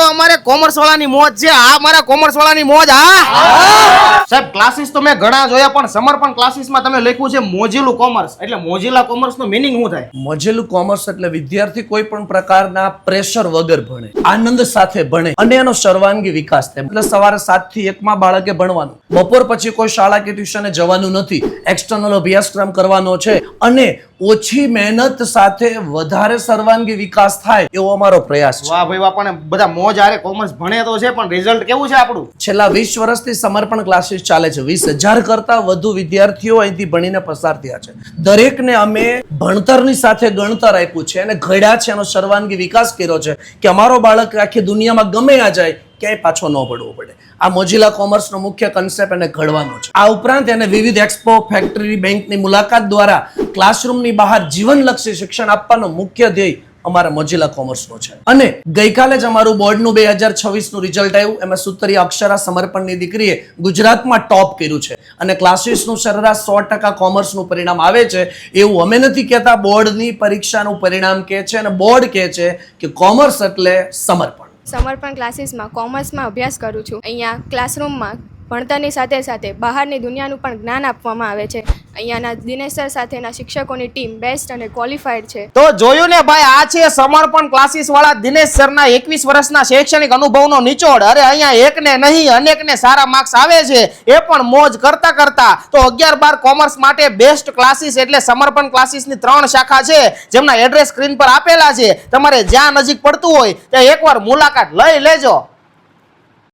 તો અમારે કોમર્સ વાળાની મોજ છે. આ મારા કોમર્સ વાળાની મોજ. હા સાહેબ, ક્લાસીસ તો મેં ઘણા જોયા, પણ સમર્પણ ક્લાસીસમાં તમે લખ્યું છે મોજીલું કોમર્સ. એટલે મોજીલા કોમર્સનો મીનિંગ શું થાય? મોજેલું કોમર્સ એટલે વિદ્યાર્થી કોઈ પણ પ્રકારના પ્રેશર વગર ભણે, આનંદ સાથે ભણે અને એનો સર્વાંગી વિકાસ થાય. એટલે સવારે 7 થી 1 માં બાળકે ભણવાનું, બપોર પછી કોઈ શાળા કે ટ્યુશને જવાનું નથી, એક્સટર્નલ અભ્યાસક્રમ કરવાનો છે અને ઓછી મહેનત સાથે વધારે સર્વાંગી વિકાસ થાય એવો અમારો પ્રયાસ છે. વાહ ભાઈ વાહ. પણ બધા મોજ હારે કોમર્સ ભણે તો છે, પણ રિઝલ્ટ કેવું છે આપણું? છેલ્લા 20 વર્ષથી સમર્પણ ક્લાસીસ ચાલે છે. 20,000 કરતા વધુ વિદ્યાર્થીઓ અહીંથી ભણીને પસાર થયા છે. દરેકને અમે ભણતરની સાથે ગણતર આપ્યું છે અને ઘડ્યા છે, એનો સર્વાંગી વિકાસ કર્યો છે કે અમારો બાળક આખી દુનિયામાં ગમે આ જાય ક્યાંય પાછો ન પડવો પડે. આ મોજીલા કોમર્સનો મુખ્ય કન્સેપ્ટ એને ઘડવાનો છે. આ ઉપરાંત એને વિવિધ એક્સપો, ફેક્ટરી, બેંકની મુલાકાત દ્વારા ક્લાસરૂમની બહાર જીવનલક્ષી શિક્ષણ આપવાનો મુખ્ય ધ્યેય અમારા મોજીલા કોમર્સનો છે. અને ગઈકાલે જ અમારું બોર્ડનું 2026નું રિઝલ્ટ આવ્યું. એમાં સુતરિયા અક્ષરા સમર્પણની દીકરીએ ગુજરાતમાં ટોપ કર્યું છે અને ક્લાસીસનું સરેરાશ 100% કોમર્સનું પરિણામ આવે છે. એવું અમે નથી કહેતા, બોર્ડની પરીક્ષાનું પરિણામ કહે છે અને બોર્ડ કહે છે કે કોમર્સ એટલે સમર્પણ. સમર્પણ ક્લાસીસમાં કોમર્સમાં અભ્યાસ કરું છું. અહીંયા ક્લાસરૂમમાં ભણતરની સાથે સાથે બહારની દુનિયાનું પણ જ્ઞાન આપવામાં આવે છે. અહીંયાના દિનેશ સર સાથેના શિક્ષકોની ટીમ બેસ્ટ અને ક્વોલિફાઈડ છે. તો જોયું ને ભાઈ, આ છે સમર્પણ ક્લાસીસ વાળા દિનેશ સરના 21 વર્ષના શૈક્ષણિક અનુભવનો નિચોડ. અરે અહીંયા એકને નહીં અનેકને સારા માર્ક્સ આવે છે, એ પણ મોજ કરતા કરતા. તો 11-12 કોમર્સ માટે બેસ્ટ ક્લાસીસ એટલે સમર્પણ ક્લાસીસની 3 શાખા છે, જેમના એડ્રેસ સ્ક્રીન પર આપેલા છે. તમારે જ્યાં નજીક પડતું હોય ત્યાં એકવાર મુલાકાત લઈ લેજો.